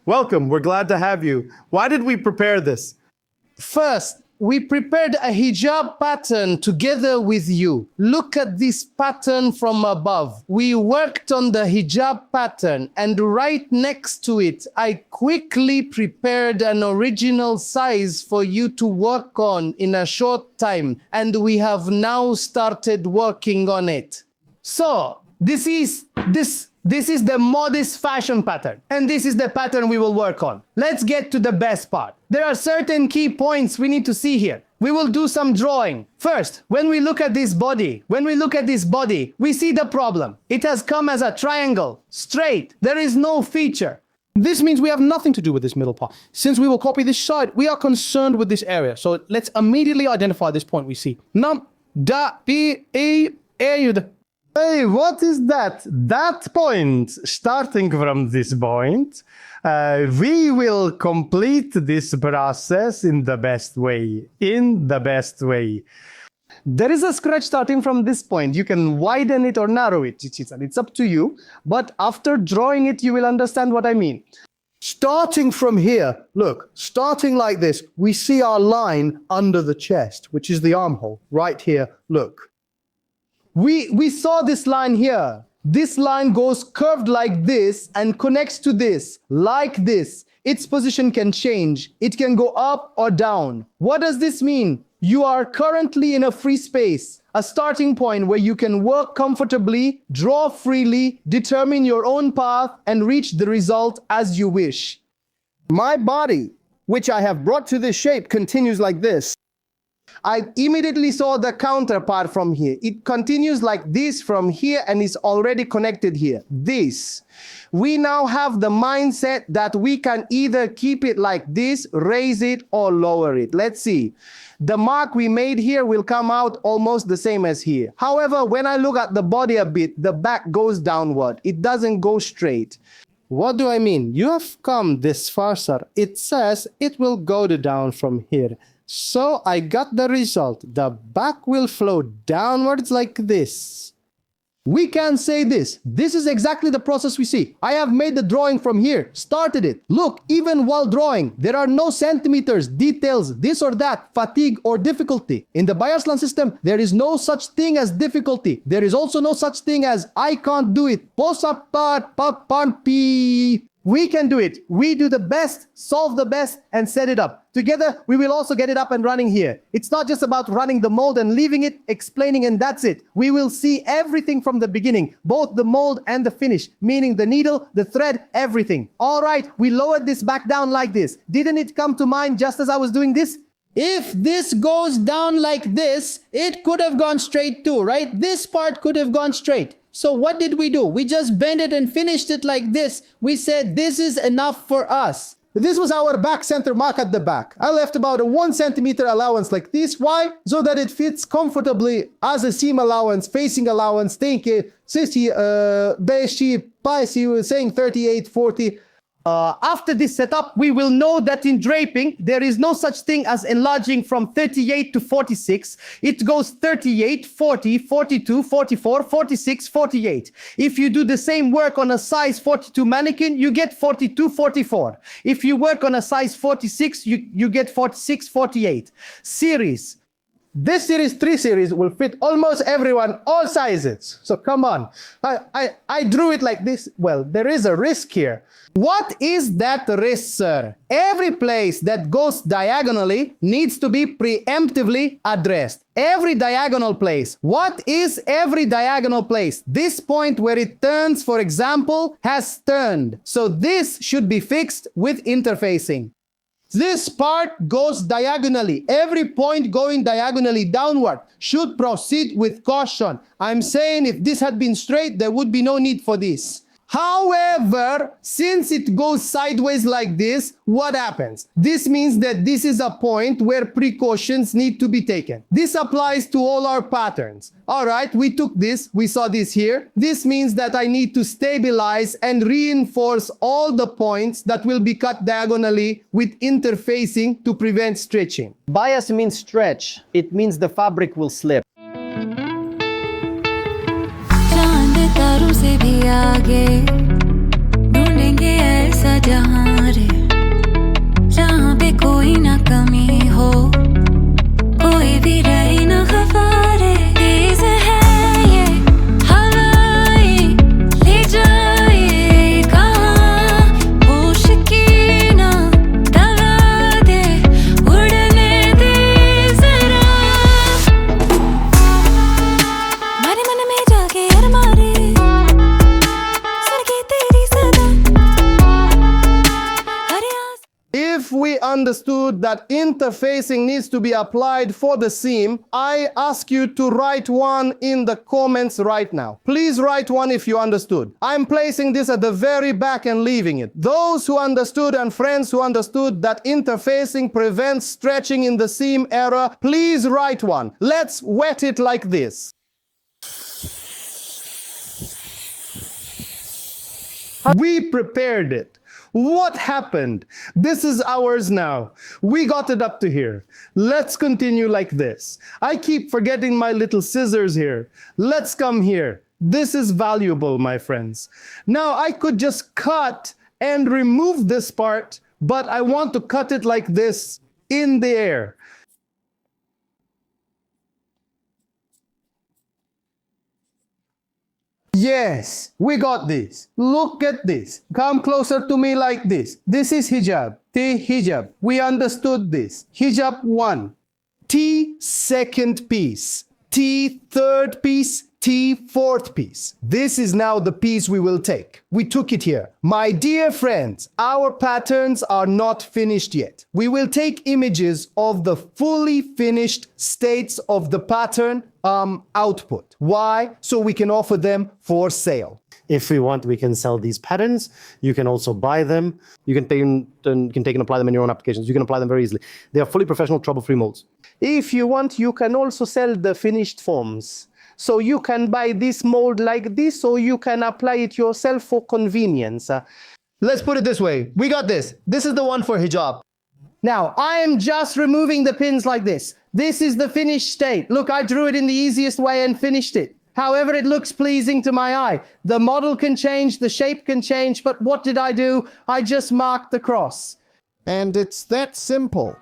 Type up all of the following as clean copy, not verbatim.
Welcome, we're glad to have you. Why did we prepare this? First, we prepared a hijab pattern together with you. Look at this pattern from above. We worked on the hijab pattern, and right next to it, I quickly prepared an original size for you to work on in a short time, and we have now started working on it. So, this is the modest fashion pattern, and this is the pattern we will work on. Let's get to the best part. There are certain key points we need to see here. We will do some drawing. First, when we look at this body, we see the problem. It has come as a triangle, straight. There is no feature. This means we have nothing to do with this middle part. Since we will copy this side, we are concerned with this area. So let's immediately identify this point we see. Nam, da, bi, e, yud. Hey, what is that? That point, starting from this point, we will complete this process in the best way. There is a scratch starting from this point. You can widen it or narrow it. It's up to you. But after drawing it, you will understand what I mean. Starting from here, look, starting like this, we see our line under the chest, which is the armhole. Right here, look. We saw this line here. This line goes curved like this and connects to this, like this. Its position can change. It can go up or down. What does this mean? You are currently in a free space, a starting point where you can work comfortably, draw freely, determine your own path, and reach the result as you wish. My body, which I have brought to this shape, continues like this. I immediately saw the counterpart from here. It continues like this from here and is already connected here. This. We now have the mindset that we can either keep it like this, raise it, or lower it. Let's see. The mark we made here will come out almost the same as here. However, when I look at the body a bit, the back goes downward. It doesn't go straight. What do I mean? You have come this far, sir. It says it will go down from here. So I got the result. The back will flow downwards like this. We can say this. This is exactly the process we see. I have made the drawing from here, started it. Look, even while drawing, there are no centimeters, details, this or that, fatigue or difficulty. In the ByArslan system, there is no such thing as difficulty. There is also no such thing as I can't do it. We can do it. We do the best, solve the best, and set it up. Together, we will also get it up and running here. It's not just about running the mold and leaving it, explaining, and that's it. We will see everything from the beginning, both the mold and the finish, meaning the needle, the thread, everything. All right, we lowered this back down like this. Didn't it come to mind just as I was doing this? If this goes down like this, it could have gone straight too, right? This part could have gone straight. So what did we do? We just bent it and finished it like this. We said this is enough for us. This was our back center mark at the back. I left about a 1 centimeter allowance like this. Why? So that it fits comfortably as a seam allowance, facing allowance, saying 38, 40. After this setup, we will know that in draping, there is no such thing as enlarging from 38 to 46. It goes 38, 40, 42, 44, 46, 48. If you do the same work on a size 42 mannequin, you get 42, 44. If you work on a size 46, you get 46, 48. Series. This series 3 series will fit almost everyone, all sizes. So come on. I drew it like this. Well, there is a risk here. What is that risk, sir? Every place that goes diagonally needs to be preemptively addressed. Every diagonal place. What is every diagonal place? This point where it turns, for example, has turned. So this should be fixed with interfacing. This part goes diagonally. Every point going diagonally downward should proceed with caution. I'm saying if this had been straight, there would be no need for this. However, since it goes sideways like this, what happens? This means that this is a point where precautions need to be taken. This applies to all our patterns. All right, we took this, we saw this here. This means that I need to stabilize and reinforce all the points that will be cut diagonally with interfacing to prevent stretching. Bias means stretch. It means the fabric will slip. तारों से भी आगे ढूंढेंगे ऐसा जहां रे If we understood that interfacing needs to be applied for the seam, I ask you to write one in the comments right now. Please write one if you understood. I'm placing this at the very back and leaving it. Those who understood and friends who understood that interfacing prevents stretching in the seam area, please write one. Let's wet it like this. We prepared it. What happened? This is ours now. We got it up to here. Let's continue like this. I keep forgetting my little scissors here. Let's come here. This is valuable, my friends. Now I could just cut and remove this part, but I want to cut it like this in the air. Yes, we got this. Look at this. Come closer to me like this. This is hijab. T hijab. We understood this. Hijab 1. T second piece. T third piece. T fourth piece. This is now the piece we will take. We took it here. My dear friends, our patterns are not finished yet. We will take images of the fully finished states of the pattern output. Why? So we can offer them for sale. If we want, we can sell these patterns. You can also buy them. You can take and apply them in your own applications. You can apply them very easily. They are fully professional, trouble-free molds. If you want, you can also sell the finished forms. So you can buy this mold like this, or you can apply it yourself for convenience. Let's put it this way. We got this. This is the one for hijab. Now, I am just removing the pins like this. This is the finished state. Look, I drew it in the easiest way and finished it. However, it looks pleasing to my eye. The model can change, the shape can change, but what did I do? I just marked the cross. And it's that simple.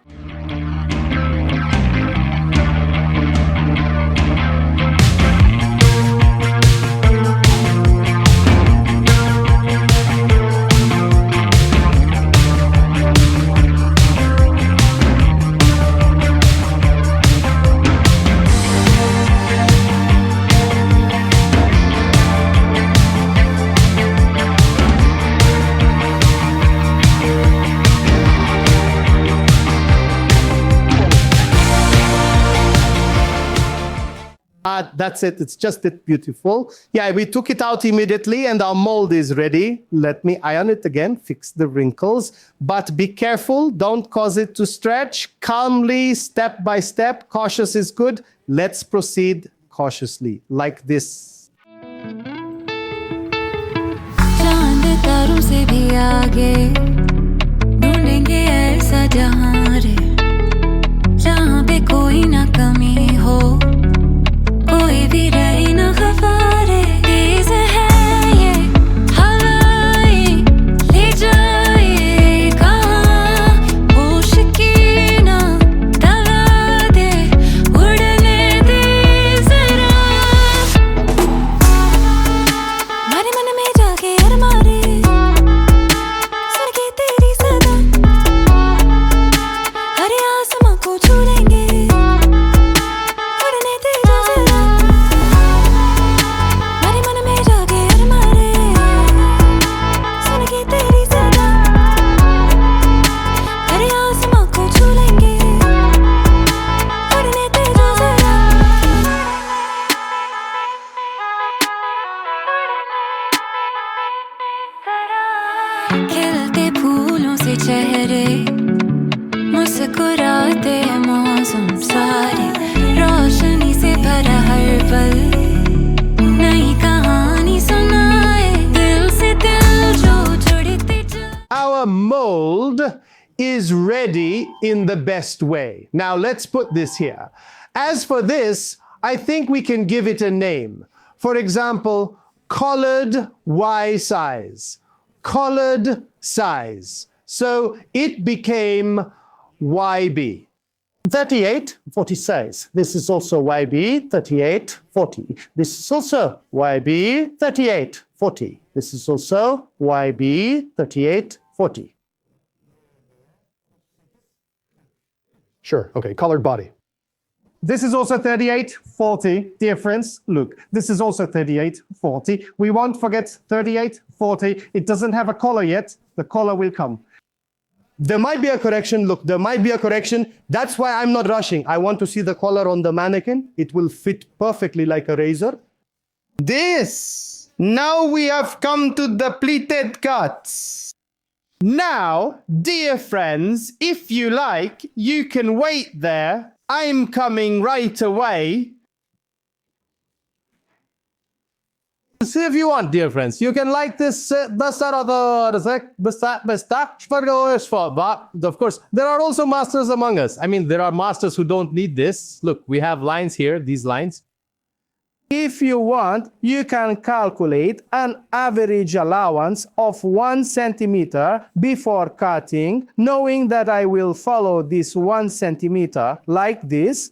That's it. It's just that beautiful. Yeah, we took it out immediately and our mold is ready. Let me iron it again, fix the wrinkles. But be careful. Don't cause it to stretch. Calmly, step by step. Cautious is good. Let's proceed cautiously, like this. चांद तारों से भी आगे ढूंढेंगे ऐसा जहां रे जहां पे कोई ना कमी हो कोई भी रहे ना खफारे तेज है ये हवाएं ले जाए कहाँ होश की ना दगा दे उड़ने दे जरा मारे मन में जाके हर मारे सुन के तेरी सदा हरे आसमां को छू लेंगे उड़ने दे जो जरा मारे मन में जाके हर मारे सुन के तेरी सदा हरे आसमां को छू लेंगे उड़ने दे जो जरा खिलते फूलों से चेहरे मुस्कुराते मौसम सारे रोशनी से भरा हर पल नई कहानी सुनाए दिल से दिल जो जुड़ते चल Our mold is ready in the best way. Now let's put this here. As for this, I think we can give it a name. For example, collared Y size. Collared size. So it became YB. 38, 40 size. This is also YB, 38, 40. This is also YB, 38, 40. This is also YB, 38, 40. Sure. Okay. Colored body. This is also 38, 40. Dear friends, look, this is also 38, 40. We won't forget 38, 40. It doesn't have a collar yet. The collar will come. There might be a correction. Look, there might be a correction. That's why I'm not rushing. I want to see the collar on the mannequin. It will fit perfectly like a razor. This. Now we have come to the pleated cuts. Now, dear friends, if you like, you can wait there. I'm coming right away. See if you want, dear friends. You can like this. But of course, there are also masters among us. I mean, there are masters who don't need this. Look, we have lines here, these lines. If you want, you can calculate an average allowance of 1 centimeter before cutting, knowing that I will follow this 1 centimeter like this.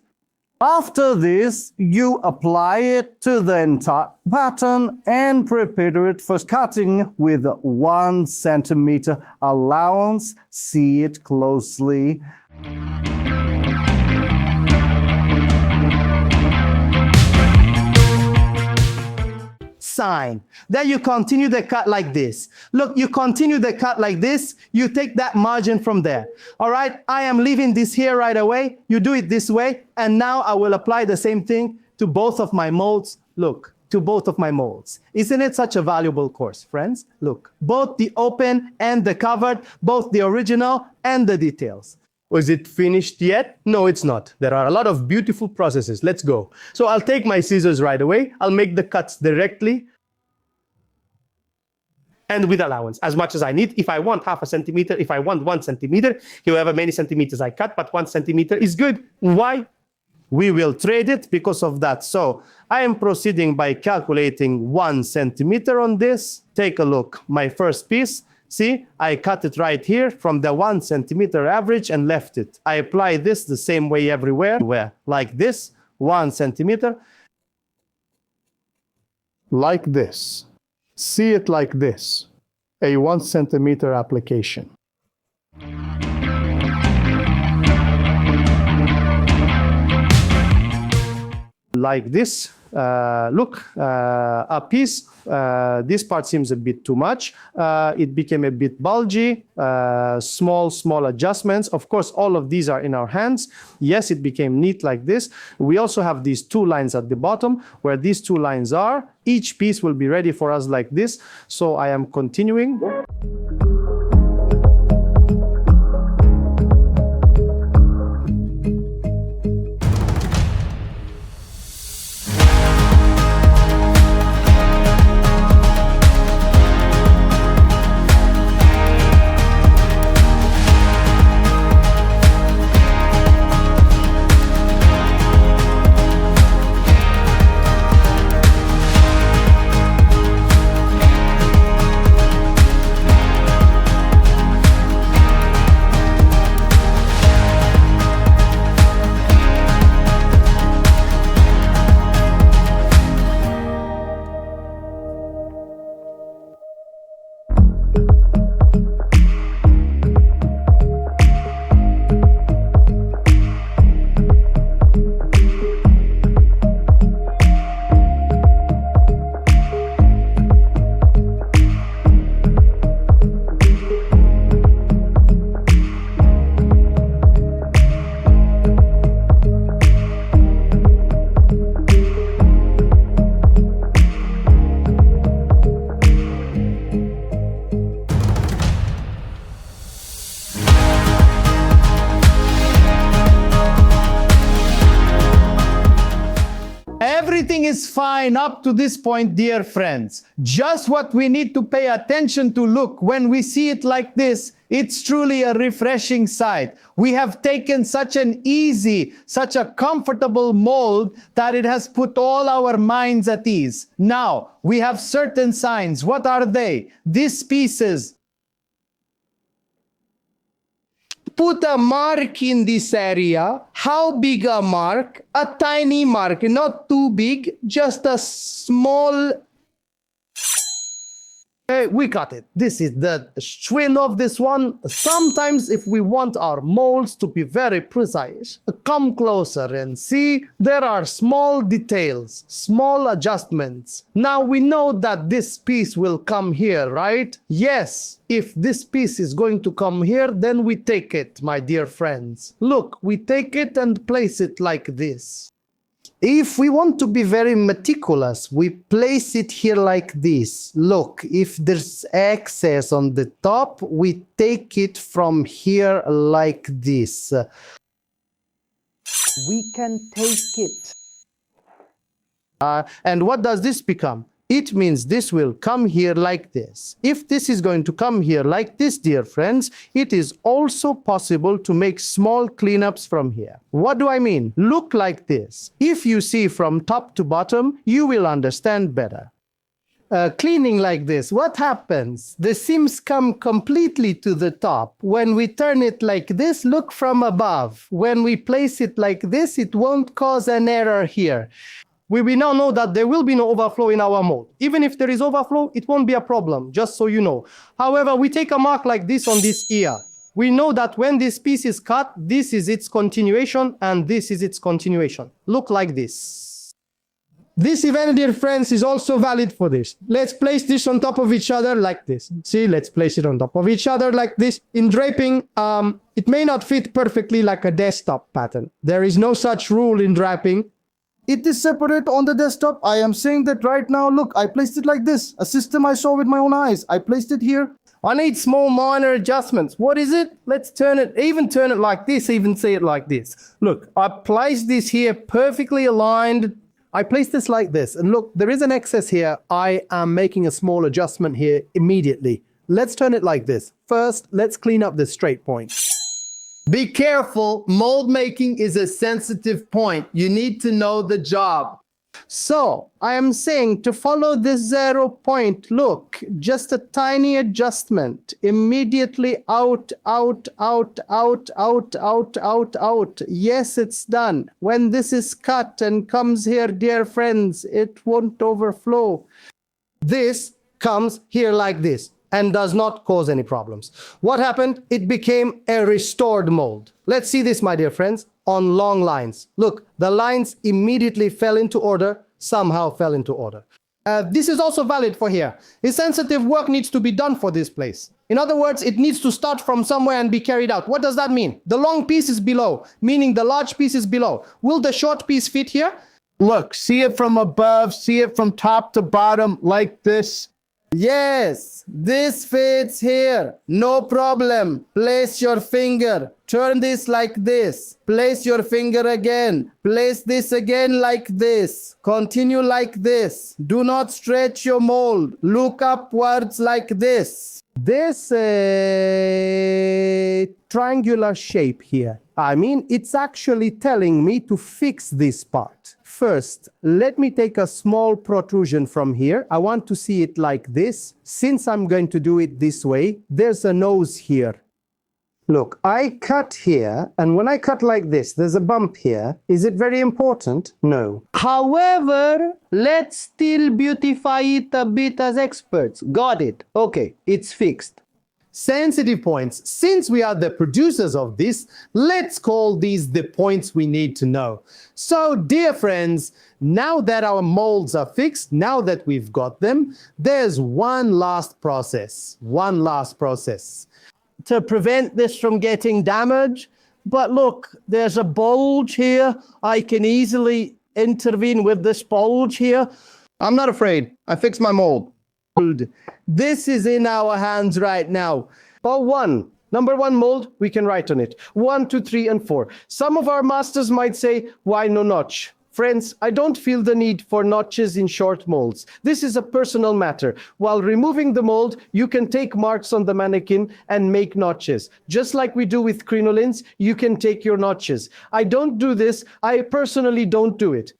After this, you apply it to the entire pattern and prepare it for cutting with 1 centimeter allowance. See it closely. Sign. Then you continue the cut like this. Look, you continue the cut like this. You take that margin from there. All right, I am leaving this here right away. You do it this way. And now I will apply the same thing to both of my molds. Look, to both of my molds. Isn't it such a valuable course, friends? Look, both the open and the covered, both the original and the details. Was it finished yet? No, it's not. There are a lot of beautiful processes. Let's go. So I'll take my scissors right away. I'll make the cuts directly and with allowance, as much as I need. If I want 0.5 centimeter, if I want 1 centimeter, however many centimeters I cut, but 1 centimeter is good. Why? We will trade it because of that. So I am proceeding by calculating 1 centimeter on this. Take a look. My first piece. See, I cut it right here from the 1 centimeter average and left it. I apply this the same way everywhere, like this, 1 centimeter. Like this. See it like this. A 1 centimeter application. Like this. Look, a piece, this part seems a bit too much. It became a bit bulgy, small adjustments. Of course, all of these are in our hands. Yes, it became neat like this. We also have these 2 lines at the bottom where these 2 lines are. Each piece will be ready for us like this. So I am continuing. Everything is fine up to this point, dear friends. Just what we need to pay attention to look when we see it like this, it's truly a refreshing sight. We have taken such an easy, such a comfortable mold that it has put all our minds at ease. Now, we have certain signs. What are they? These pieces. Put a mark in this area. How big a mark? A tiny mark, not too big, just a small Hey, we got it. This is the string of this one. Sometimes if we want our molds to be very precise, come closer and see there are small details, small adjustments. Now we know that this piece will come here, right? Yes, if this piece is going to come here, then we take it, my dear friends. Look, we take it and place it like this. If we want to be very meticulous, we place it here like this. Look, if there's excess on the top, we take it from here like this. We can take it. And what does this become? It means this will come here like this. If this is going to come here like this, dear friends, it is also possible to make small cleanups from here. What do I mean? Look like this. If you see from top to bottom, you will understand better. Cleaning like this, what happens? The seams come completely to the top. When we turn it like this, look from above. When we place it like this, it won't cause an error here. We now know that there will be no overflow in our mold. Even if there is overflow, it won't be a problem, just so you know. However, we take a mark like this on this ear. We know that when this piece is cut, this is its continuation, and this is its continuation. Look like this. This event, dear friends, is also valid for this. Let's place this on top of each other like this. See, let's place it on top of each other like this. In draping, it may not fit perfectly like a desktop pattern. There is no such rule in draping. It is separate on the desktop. I am saying that right now. Look, I placed it like this. A system I saw with my own eyes. I placed it here. I need small minor adjustments. What is it? Let's turn it like this, even say it like this. Look, I placed this here perfectly aligned. I placed this like this. And look, there is an excess here. I am making a small adjustment here immediately. Let's turn it like this. First, let's clean up the straight point. Be careful, mold making is a sensitive point. You need to know the job. So, I am saying to follow this 0 point, look, just a tiny adjustment. Immediately out, out, out, out, out, out, out, out. Yes, it's done. When this is cut and comes here, dear friends, it won't overflow. This comes here like this and does not cause any problems. What happened? It became a restored mold. Let's see this, my dear friends, on long lines. Look, the lines immediately fell into order, somehow fell into order. This is also valid for here. A sensitive work needs to be done for this place. In other words, it needs to start from somewhere and be carried out. What does that mean? The long piece is below, meaning the large piece is below. Will the short piece fit here? Look, see it from above, see it from top to bottom like this. Yes, this fits here. No problem. Place your finger. Turn this like this. Place your finger again. Place this again like this. Continue like this. Do not stretch your mold. Look upwards like this. This triangular shape here. I mean, it's actually telling me to fix this part. First, let me take a small protrusion from here. I want to see it like this. Since I'm going to do it this way, there's a nose here. Look, I cut here, and when I cut like this, there's a bump here. Is it very important? No. However, let's still beautify it a bit as experts. Got it. Okay, it's fixed. Sensitive points. Since we are the producers of this, let's call these the points we need to know. So, dear friends, now that our molds are fixed, now that we've got them, there's one last process. To prevent this from getting damaged. But look, there's a bulge here. I can easily intervene with this bulge here. I'm not afraid. I fixed my mold. This is in our hands right now. Number one mold, we can write on it. 1, 2, 3, and 4. Some of our masters might say, why no notch? Friends, I don't feel the need for notches in short molds. This is a personal matter. While removing the mold, you can take marks on the mannequin and make notches. Just like we do with crinolines, you can take your notches. I don't do this. I personally don't do it.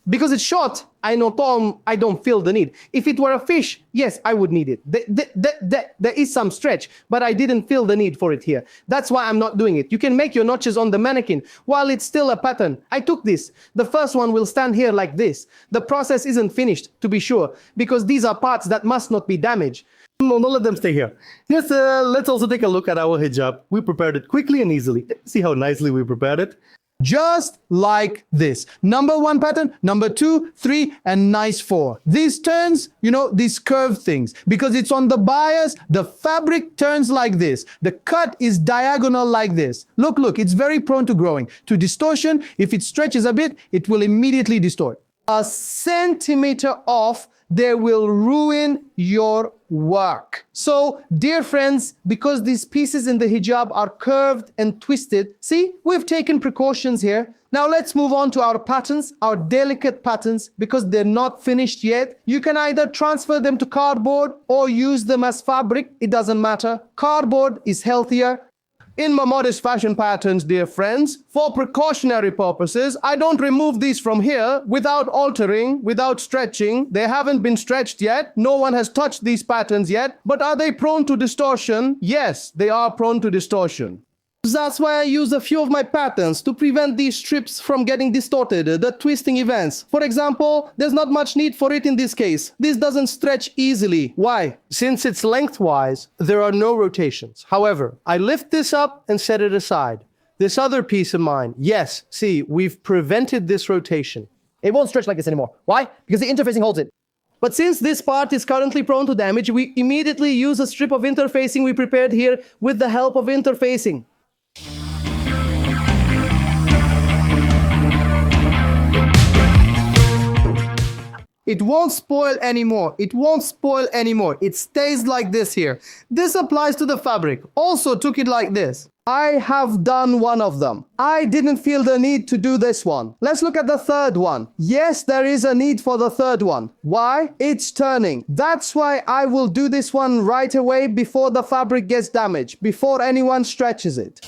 Because it's short, I know Tom, I don't feel the need. If it were a fish, yes, I would need it. There is some stretch, but I didn't feel the need for it here. That's why I'm not doing it. You can make your notches on the mannequin while it's still a pattern. I took this. The first one will stand here like this. The process isn't finished, to be sure, because these are parts that must not be damaged. No, don't let them stay here. Yes, let's also take a look at our hijab. We prepared it quickly and easily. See how nicely we prepared it? Just like this. Number 1 pattern, number 2, 3, and nice 4. These turns, these curved things. Because it's on the bias, the fabric turns like this. The cut is diagonal like this. Look, it's very prone to growing. To distortion, if it stretches a bit, it will immediately distort. A centimeter off, they will ruin your work. So, dear friends, because these pieces in the hijab are curved and twisted, see, we've taken precautions here. Now let's move on to our patterns, our delicate patterns, because they're not finished yet. You can either transfer them to cardboard or use them as fabric. It doesn't matter. Cardboard is healthier. In my modest fashion patterns, dear friends, for precautionary purposes, I don't remove these from here without altering, without stretching. They haven't been stretched yet. No one has touched these patterns yet. But are they prone to distortion? Yes, they are prone to distortion. That's why I use a few of my patterns to prevent these strips from getting distorted, the twisting events. For example, there's not much need for it in this case. This doesn't stretch easily. Why? Since it's lengthwise, there are no rotations. However, I lift this up and set it aside. This other piece of mine, yes, see, we've prevented this rotation. It won't stretch like this anymore. Why? Because the interfacing holds it. But since this part is currently prone to damage, we immediately use a strip of interfacing we prepared here with the help of interfacing. It won't spoil anymore. It won't spoil anymore. It stays like this here. This applies to the fabric. Also took it like this. I have done one of them. I didn't feel the need to do this one. Let's look at the third one. Yes, there is a need for the third one. Why? It's turning. That's why I will do this one right away before the fabric gets damaged, before anyone stretches it.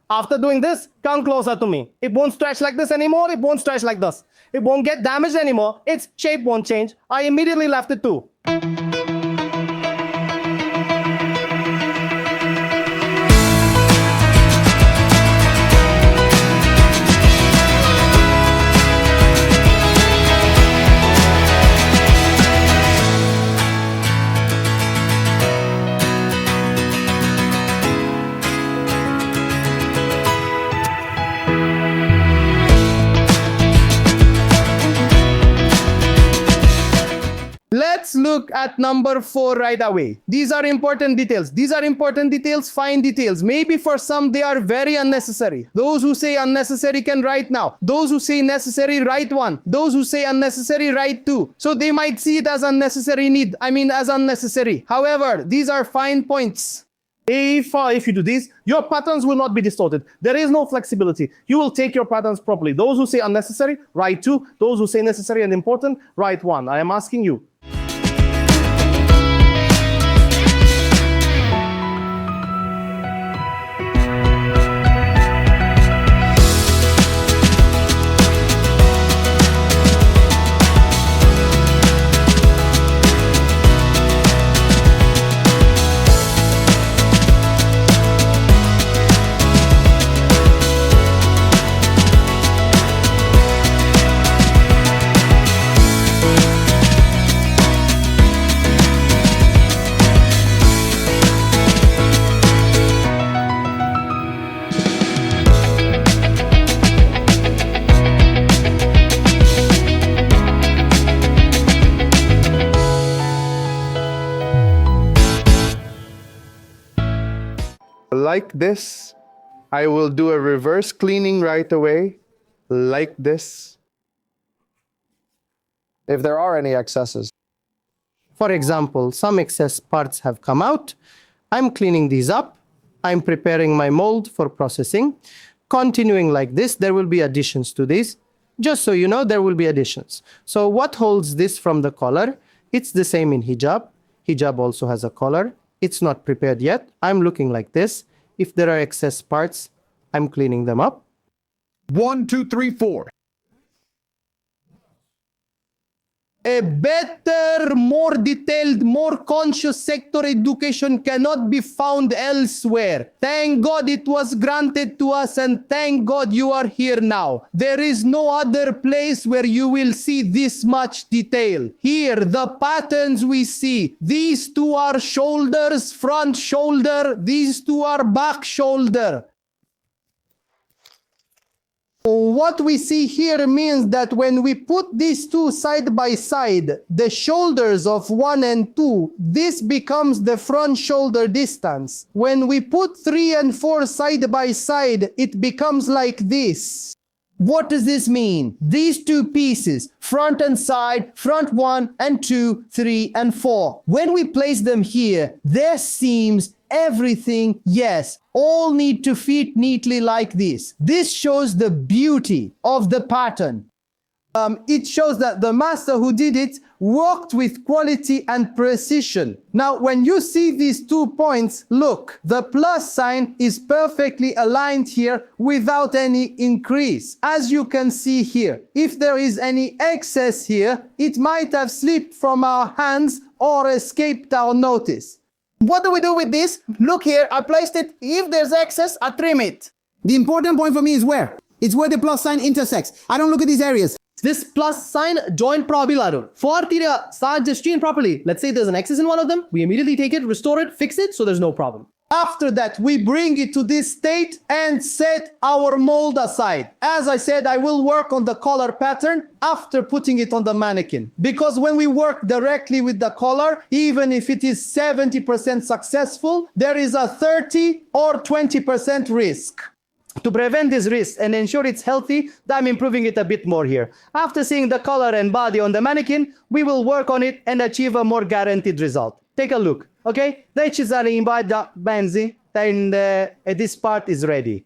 After doing this, come closer to me. It won't stretch like this anymore. It won't stretch like this. It won't get damaged anymore. Its shape won't change. I immediately left it too. Let's look at number 4 right away. These are important details. These are important details, fine details. Maybe for some they are very unnecessary. Those who say unnecessary can write now. Those who say necessary, write 1. Those who say unnecessary, write 2. So they might see it as unnecessary need. As unnecessary. However, these are fine points. If you do this, your patterns will not be distorted. There is no flexibility. You will take your patterns properly. Those who say unnecessary, write 2. Those who say necessary and important, write 1. I am asking you. Like this, I will do a reverse cleaning right away, like this. If there are any excesses. For example, some excess parts have come out. I'm cleaning these up. I'm preparing my mold for processing. Continuing like this, there will be additions to this. Just so you know, there will be additions. So what holds this from the collar? It's the same in hijab. Hijab also has a collar. It's not prepared yet. I'm looking like this. If there are excess parts, I'm cleaning them up. 1, 2, 3, 4. A better, more detailed, more conscious sector education cannot be found elsewhere. Thank God it was granted to us, and thank God you are here now. There is no other place where you will see this much detail. Here, the patterns we see. These two are shoulders, front shoulder. These two are back shoulder. What we see here means that when we put these two side by side, the shoulders of 1 and 2, this becomes the front shoulder distance. When we put 3 and 4 side by side, it becomes like this. What does this mean? These two pieces, front and side, front 1 and 2, 3 and 4. When we place them here, their seams, everything, yes, all need to fit neatly like this. This shows the beauty of the pattern. It shows that the master who did it worked with quality and precision. Now, when you see these 2 points, look, the plus sign is perfectly aligned here without any increase. As you can see here, if there is any excess here, it might have slipped from our hands or escaped our notice. What do we do with this? Look here, I placed it. If there's excess, I trim it. The important point for me is where? It's where the plus sign intersects. I don't look at these areas. This plus sign joint probilarur. For the side properly, let's say there's an excess in one of them, we immediately take it, restore it, fix it, so there's no problem. After that, we bring it to this state and set our mold aside. As I said, I will work on the collar pattern after putting it on the mannequin. Because when we work directly with the collar, even if it is 70% successful, there is a 30 or 20% risk. To prevent this risk and ensure it's healthy, I'm improving it a bit more here. After seeing the color and body on the mannequin, we will work on it and achieve a more guaranteed result. Take a look, okay? And this part is ready.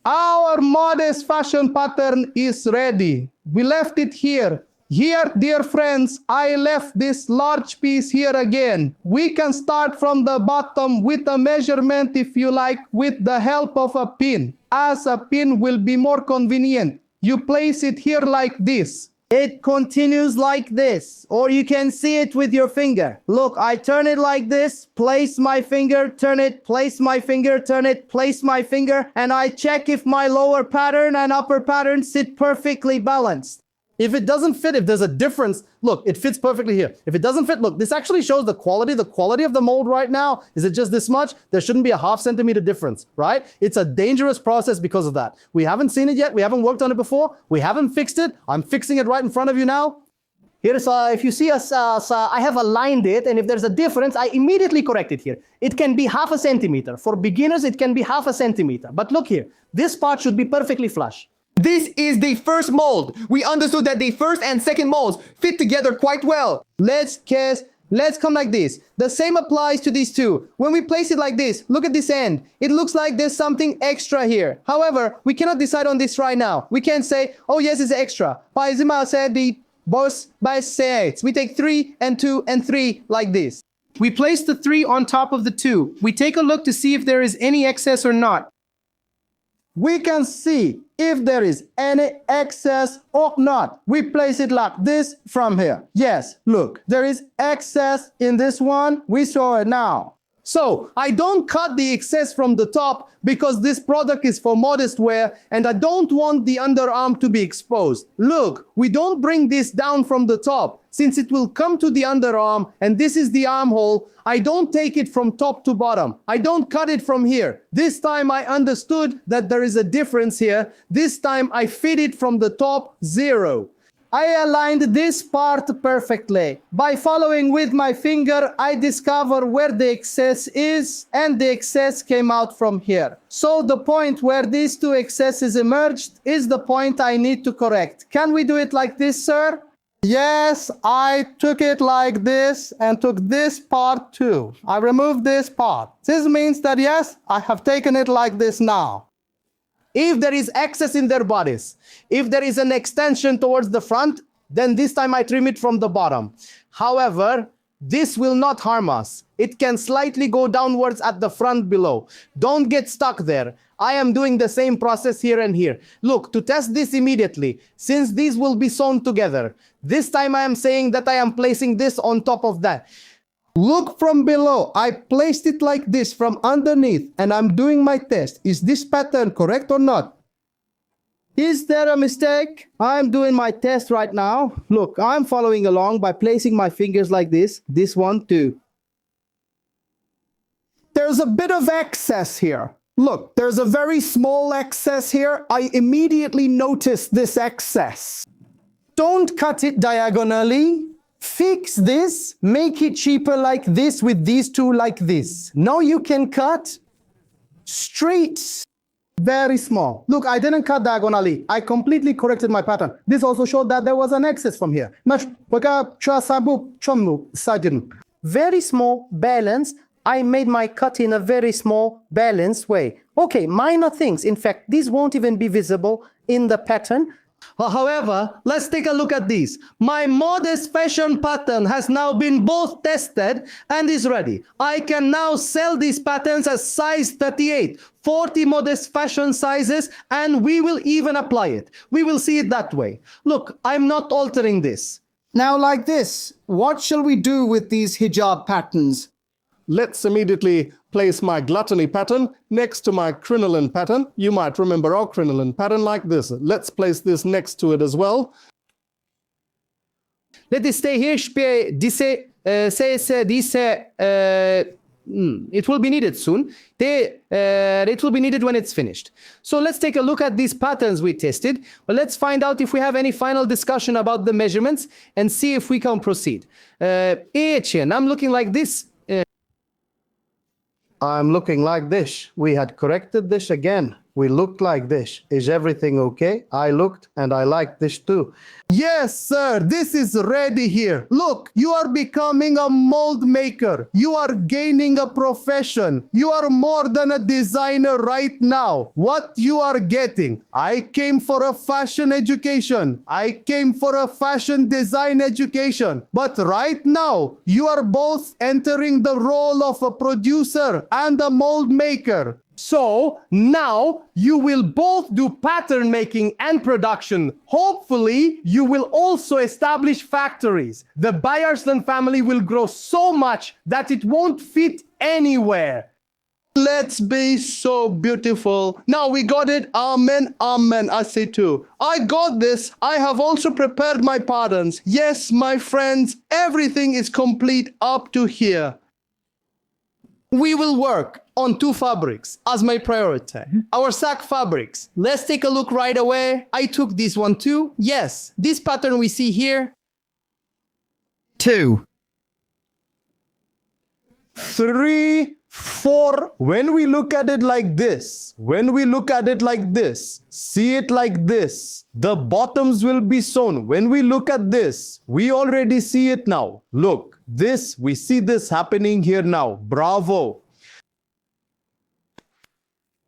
Our modest fashion pattern is ready. We left it here. Here, dear friends, I left this large piece here again. We can start from the bottom with a measurement, if you like, with the help of a pin, as a pin will be more convenient. You place it here like this. It continues like this, or you can see it with your finger. Look, I turn it like this, place my finger, turn it, place my finger, turn it, place my finger, and I check if my lower pattern and upper pattern sit perfectly balanced. If it doesn't fit, if there's a difference, look, it fits perfectly here. If it doesn't fit, look, this actually shows the quality of the mold right now. Is it just this much? There shouldn't be a ½ centimeter difference, right? It's a dangerous process because of that. We haven't seen it yet. We haven't worked on it before. We haven't fixed it. I'm fixing it right in front of you now. Here's, if you see us, I have aligned it, and if there's a difference, I immediately correct it here. It can be ½ centimeter. For beginners, it can be ½ centimeter. But look here, this part should be perfectly flush. This is the first mold. We understood that the first and second molds fit together quite well. Let's come like this. The same applies to these two. When we place it like this, look at this end. It looks like there's something extra here. However, we cannot decide on this right now. We can't say, oh yes, it's extra. We take 3 and 2 and 3 like this. We place the 3 on top of the 2. We take a look to see if there is any excess or not. We can see if there is any excess or not. We place it like this from here. Yes, look, there is excess in this one. We saw it now. So I don't cut the excess from the top because this product is for modest wear and I don't want the underarm to be exposed. Look, we don't bring this down from the top since it will come to the underarm and this is the armhole. I don't take it from top to bottom. I don't cut it from here. This time I understood that there is a difference here. This time I fit it from the top 0. I aligned this part perfectly. By following with my finger, I discover where the excess is, and the excess came out from here. So the point where these two excesses emerged is the point I need to correct. Can we do it like this, sir? Yes, I took it like this and took this part too. I removed this part. This means that yes, I have taken it like this now. If there is excess in their bodies, if there is an extension towards the front, then this time I trim it from the bottom. However, This will not harm us. It can slightly go downwards at the front below. Don't get stuck there. I am doing the same process here and here. Look, to test this immediately, since these will be sewn together, this time I am saying that I am placing this on top of that. Look from below. I placed it like this from underneath and I'm doing my test. Is this pattern correct or not? Is there a mistake? I'm doing my test right now. Look, I'm following along by placing my fingers like this. This one too. There's a bit of excess here. Look, there's a very small excess here. I immediately noticed this excess. Don't cut it diagonally. Fix this. Make it cheaper like this with these two like this. Now you can cut straight. Very small. Look, I didn't cut diagonally. I completely corrected my pattern. This also showed that there was an excess from here. Very small balance. I made my cut in a very small balanced way. Okay, minor things. In fact, these won't even be visible in the pattern. However, let's take a look at these. My modest fashion pattern has now been both tested and is ready. I can now sell these patterns as size 38, 40 modest fashion sizes, and we will even apply it. We will see it that way. Look, I'm not altering this. Now like this, what shall we do with these hijab patterns? Let's immediately place my gluttony pattern next to my crinoline pattern. You might remember our crinoline pattern like this. Let's place this next to it as well. Let it stay here. It will be needed soon. It will be needed when it's finished. So let's take a look at these patterns we tested. Well, let's find out if we have any final discussion about the measurements and see if we can proceed. I'm looking like this. I'm looking like this. We had corrected this again. We looked like this. Is everything okay? I looked and I liked this too. Yes, sir. This is ready here. Look, you are becoming a mold maker. You are gaining a profession. You are more than a designer right now. What you are getting? I came for a fashion education. I came for a fashion design education. But right now, you are both entering the role of a producer and a mold maker. So now you will both do pattern making and production. Hopefully, you will also establish factories. The ByArslan family will grow so much that it won't fit anywhere. Let's be so beautiful. Now we got it. Amen. Amen. I say too. I got this. I have also prepared my patterns. Yes, my friends, everything is complete up to here. We will work on two fabrics as my priority. Our sack fabrics. Let's take a look right away. I took this one too. Yes, this pattern we see here. 2, 3, 4. When we look at it like this, see it like this, the bottoms will be sewn. When we look at this, we already see it now. Look, this, we see this happening here now. Bravo.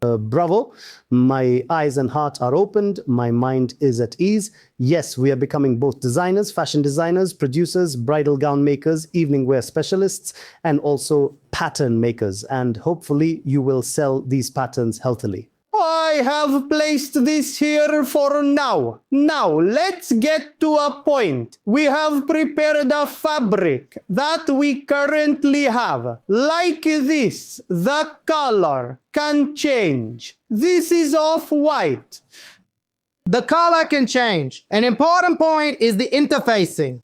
Bravo. My eyes and heart are opened. My mind is at ease. Yes, we are becoming both designers, fashion designers, producers, bridal gown makers, evening wear specialists, and also pattern makers. And hopefully you will sell these patterns healthily. I have placed this here for now. Now, let's get to a point. We have prepared a fabric that we currently have. Like this, the color can change. This is off-white. The color can change. An important point is the interfacing.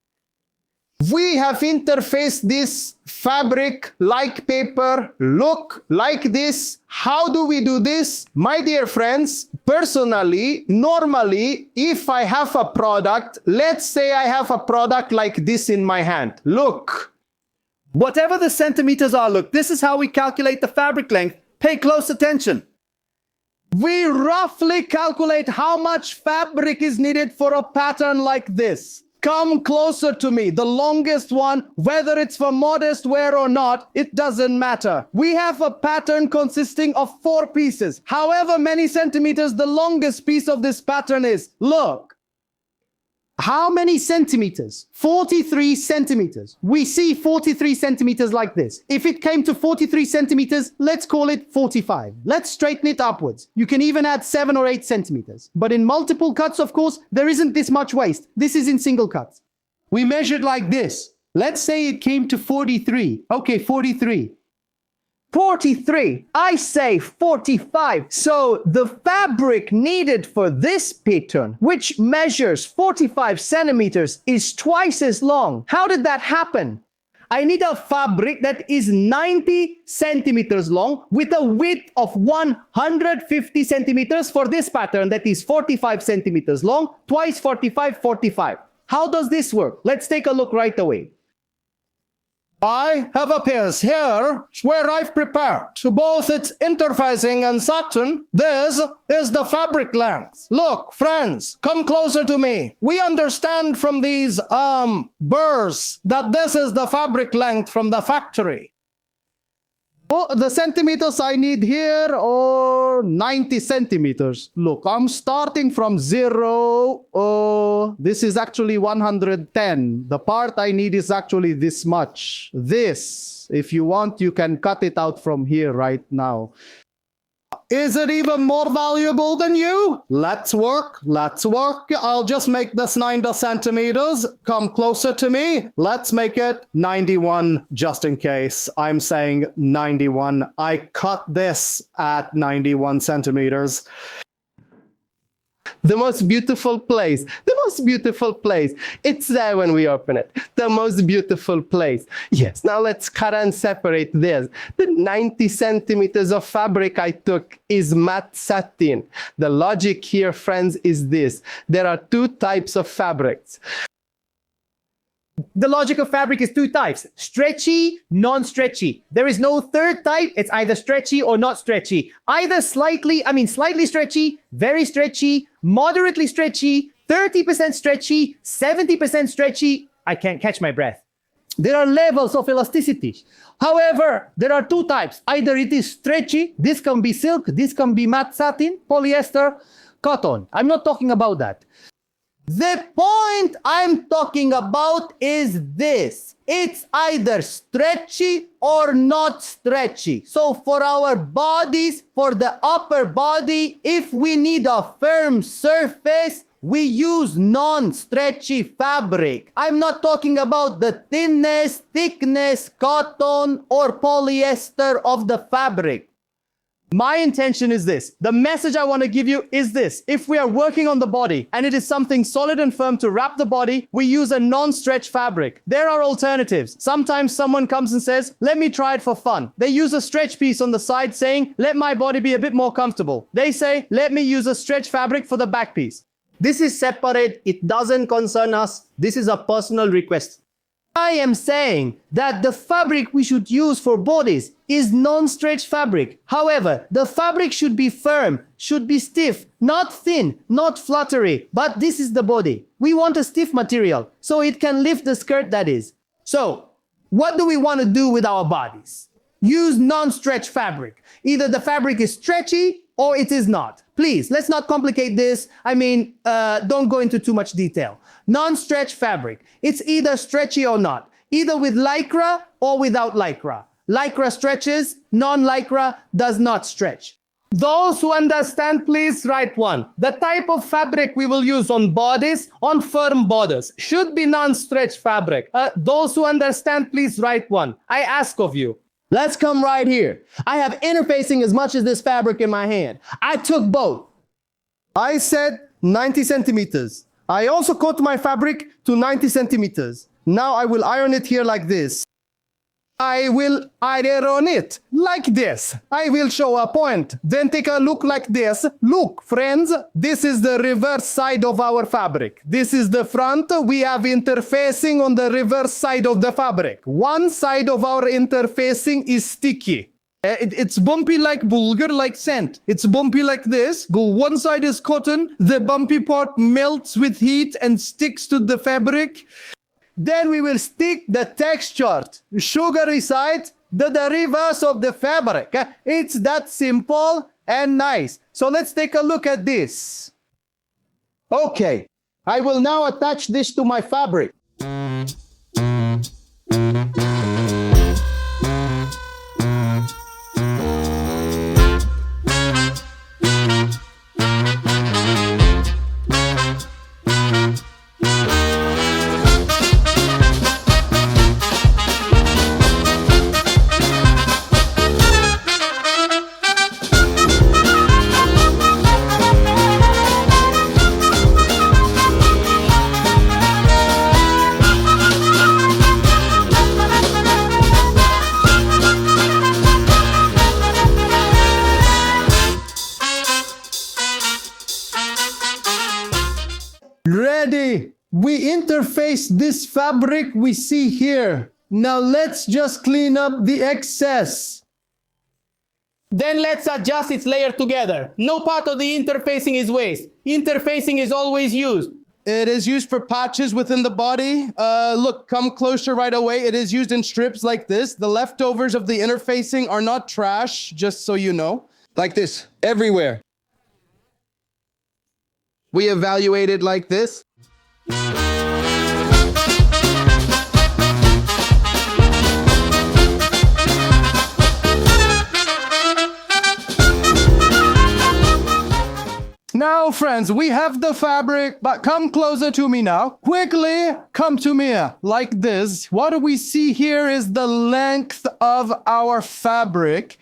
We have interfaced this fabric like paper, look like this. How do we do this? My dear friends, personally, normally, if I have a product, let's say I have a product like this in my hand. Look. Whatever the centimeters are, look, this is how we calculate the fabric length. Pay close attention. We roughly calculate how much fabric is needed for a pattern like this. Come closer to me. The longest one, whether it's for modest wear or not, it doesn't matter. We have a pattern consisting of 4 pieces. However many centimeters the longest piece of this pattern is. Look. How many centimeters? 43 centimeters. We see 43 centimeters like this. If it came to 43 centimeters, let's call it 45. Let's straighten it upwards. You can even add 7 or 8 centimeters. But in multiple cuts, of course, there isn't this much waste. This is in single cuts. We measured like this. Let's say it came to 43. Okay, 43. 43. I say 45. So the fabric needed for this pattern, which measures 45 centimeters, is twice as long. How did that happen? I need a fabric that is 90 centimeters long with a width of 150 centimeters for this pattern that is 45 centimeters long, twice 45, 45. How does this work? Let's take a look right away. I have a piece here where I've prepared both its interfacing and satin. This is the fabric length. Look, friends, come closer to me. We understand from these burrs that this is the fabric length from the factory. Oh, the centimeters I need here are 90 centimeters. Look, I'm starting from 0. This is actually 110. The part I need is actually this much. This, if you want, you can cut it out from here right now. Is it even more valuable than you? Let's work. Let's work. I'll just make this 90 centimeters. Come closer to me. Let's make it 91 just in case. I'm saying 91. I cut this at 91 centimeters. The most beautiful place. The most beautiful place. It's there when we open it. The most beautiful place. Yes, now let's cut and separate this. The 90 centimeters of fabric I took is matte satin. The logic here, friends, is this. There are 2 types of fabrics. The logic of fabric is 2 types: stretchy, non-stretchy. There is no third type. It's either stretchy or not stretchy. Either slightly stretchy, very stretchy, moderately stretchy, 30% stretchy, 70% stretchy. I can't catch my breath. There are levels of elasticity. However, there are 2 types. Either it is stretchy, this can be silk, this can be matte satin, polyester, cotton. I'm not talking about that. The point I'm talking about is this. It's either stretchy or not stretchy. So for our bodies, for the upper body, if we need a firm surface, we use non-stretchy fabric. I'm not talking about the thinness, thickness, cotton, or polyester of the fabric. My intention is this. The message I want to give you is this. If we are working on the body and it is something solid and firm to wrap the body, we use a non-stretch fabric. There are alternatives. Sometimes someone comes and says, let me try it for fun. They use a stretch piece on the side saying, let my body be a bit more comfortable. They say, let me use a stretch fabric for the back piece. This is separate. It doesn't concern us. This is a personal request. I am saying that the fabric we should use for bodies is non-stretch fabric. However, the fabric should be firm, should be stiff, not thin, not fluttery. But this is the body. We want a stiff material, so it can lift the skirt, that is. So, what do we want to do with our bodies? Use non-stretch fabric. Either the fabric is stretchy or it is not. Please, let's not complicate this. Don't go into too much detail. Non-stretch fabric. It's either stretchy or not. Either with lycra or without lycra. Lycra stretches, non-lycra does not stretch. Those who understand, please write 1. The type of fabric we will use on bodies, on firm borders, should be non-stretch fabric. Those who understand, please write 1. I ask of you. Let's come right here. I have interfacing as much as this fabric in my hand. I took both. I said 90 centimeters. I also cut my fabric to 90 centimeters. Now I will iron it here like this. I will iron it like this. I will show a point. Then take a look like this. Look, friends, this is the reverse side of our fabric. This is the front. We have interfacing on the reverse side of the fabric. One side of our interfacing is sticky. It's bumpy like bulgur, like sand. It's bumpy like this. One side is cotton. The bumpy part melts with heat and sticks to the fabric. Then we will stick the textured, sugary side to the reverse of the fabric. It's that simple and nice. So let's take a look at this. Okay, I will now attach this to my fabric. Ready. We interface this fabric we see here. Now let's just clean up the excess. Then let's adjust its layer together. No part of the interfacing is waste. Interfacing is always used. It is used for patches within the body. Look, come closer right away. It is used in strips like this. The leftovers of the interfacing are not trash, just so you know. Like this, everywhere. We evaluate it like this. Now, friends, we have the fabric, but come closer to me now. Quickly, come to me, like this. What we see here is the length of our fabric.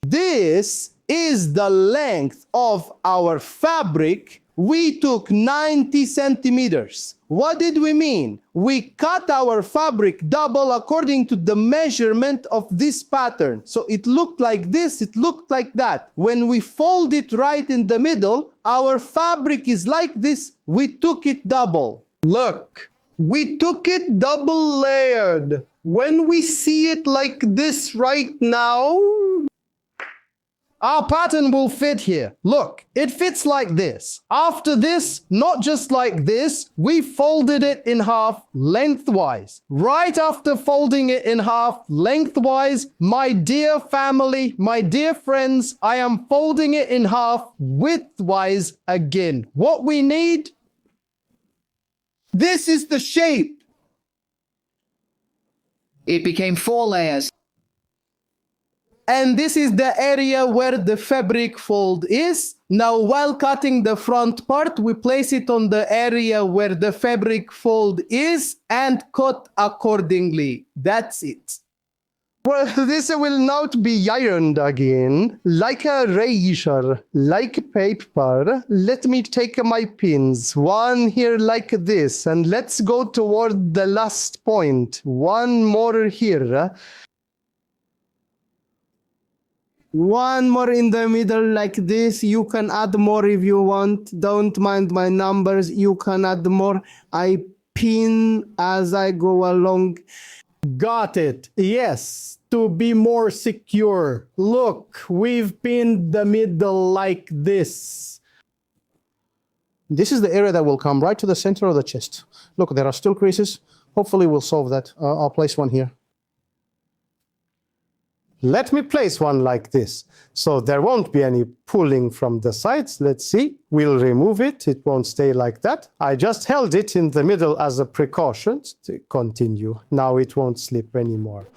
This is the length of our fabric. We took 90 centimeters. What did we mean? We cut our fabric double according to the measurement of this pattern. So it looked like this, it looked like that. When we fold it right in the middle, our fabric is like this. We took it double. Look, we took it double layered. When we see it like this right now, our pattern will fit here. Look, it fits like this. After this, not just like this, we folded it in half lengthwise. Right after folding it in half lengthwise, my dear family, my dear friends, I am folding it in half widthwise again. What we need, this is the shape. It became 4 layers. And this is the area where the fabric fold is. Now, while cutting the front part, we place it on the area where the fabric fold is and cut accordingly. That's it. Well, this will not be ironed again. Like a razor, like paper. Let me take my pins. One here like this. And let's go toward the last point. One more here. One more in the middle like this. You can add more if you want. Don't mind my numbers. You can add more. I pin as I go along. Got it. Yes, to be more secure. Look, we've pinned the middle like this. This is the area that will come right to the center of the chest. Look, there are still creases. Hopefully we'll solve that. I'll place one here. Let me place one like this, so there won't be any pulling from the sides. Let's see. We'll remove it. It won't stay like that. I just held it in the middle as a precaution to continue. Now it won't slip anymore.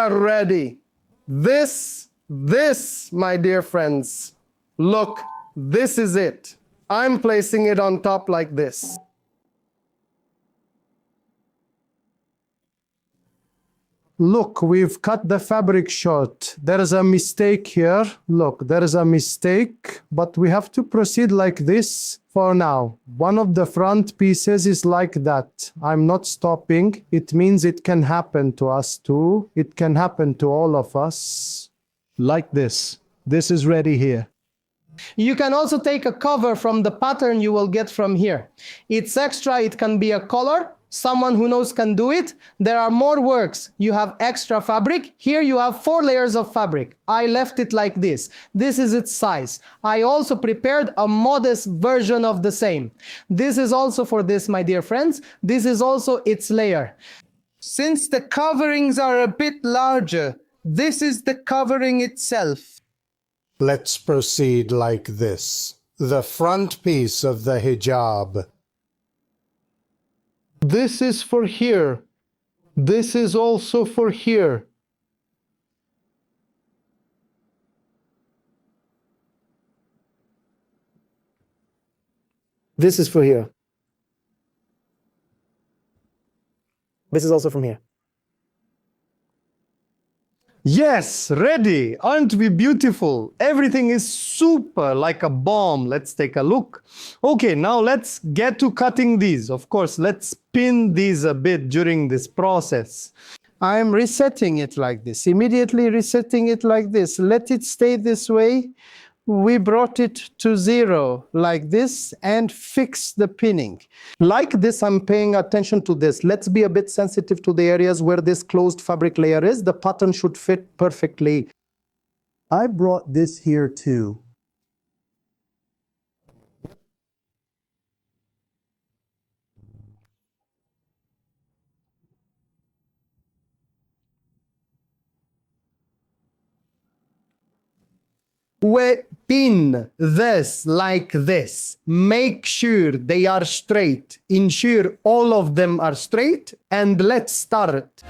Ready. This, my dear friends, look, this is it. I'm placing it on top like this. Look, we've cut the fabric short. There is a mistake here. Look, there is a mistake, but we have to proceed like this for now. One of the front pieces is like that. I'm not stopping. It means it can happen to us too. It can happen to all of us. Like this. This is ready here. You can also take a cover from the pattern you will get from here. It's extra, it can be a color. Someone who knows can do it. There are more works. You have extra fabric. Here you have 4 layers of fabric. I left it like this. This is its size. I also prepared a modest version of the same. This is also for this, my dear friends. This is also its layer. Since the coverings are a bit larger, this is the covering itself. Let's proceed like this. The front piece of the hijab. This is for here. This is also for here. This is for here. This is also from here. Yes, ready. Aren't we beautiful? Everything is super, like a bomb. Let's take a look. Okay, now let's get to cutting these. Of course, let's spin these a bit during this process. I'm resetting it like this. Immediately resetting it like this. Let it stay this way. We brought it to 0 like this and fix the pinning. Like this, I'm paying attention to this. Let's be a bit sensitive to the areas where this closed fabric layer is. The pattern should fit perfectly. I brought this here too. We pin this like this. Make sure they are straight. Ensure all of them are straight. And let's start.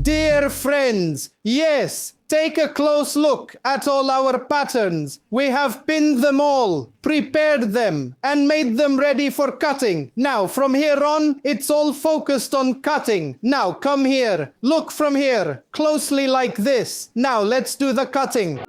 Dear friends, yes, take a close look at all our patterns. We have pinned them all, prepared them, and made them ready for cutting. Now, from here on, it's all focused on cutting. Now, come here. Look from here, closely like this. Now, let's do the cutting.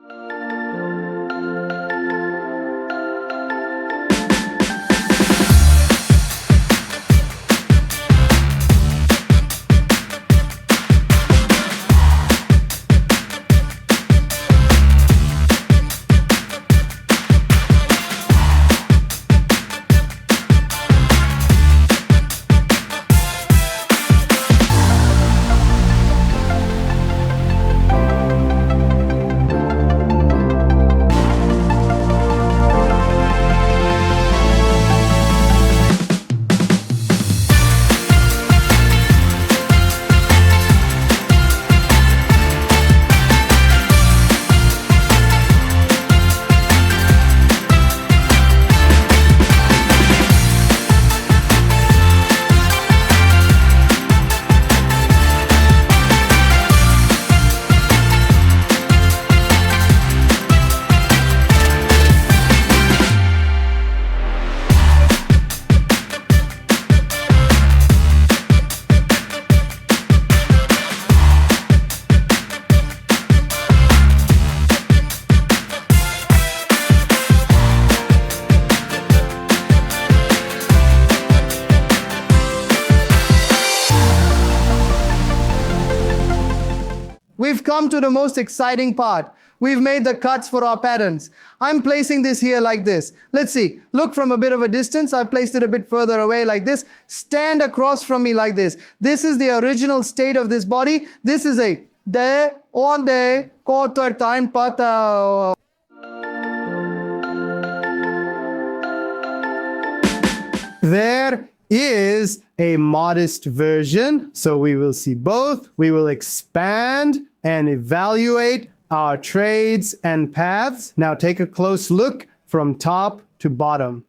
we've come to the most exciting part. We've made the cuts for our patterns. I'm placing this here like this. Let's see. Look from a bit of a distance. I've placed it a bit further away like this. Stand across from me like this. This is the original state of this body. This is a de, on de, quarter time pata. There is a modest version. So we will see both. We will expand and evaluate our trades and paths. Now take a close look from top to bottom.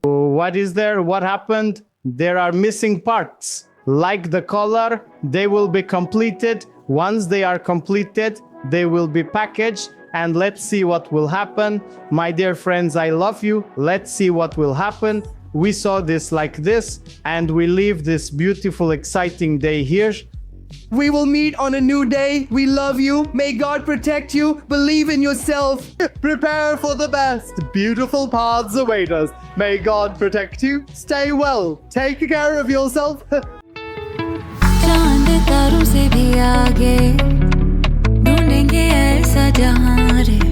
What is there? What happened? There are missing parts. Like the collar, they will be completed. Once they are completed, they will be packaged. And let's see what will happen. My dear friends, I love you. Let's see what will happen. We saw this like this, and we leave this beautiful, exciting day here. We will meet on a new day. We love you. May God protect you. Believe in yourself. Prepare for the best. Beautiful paths await us. May God protect you. Stay well. Take care of yourself. चांद तारों से भी आगे ढूंढेंगे ऐसा जहां रे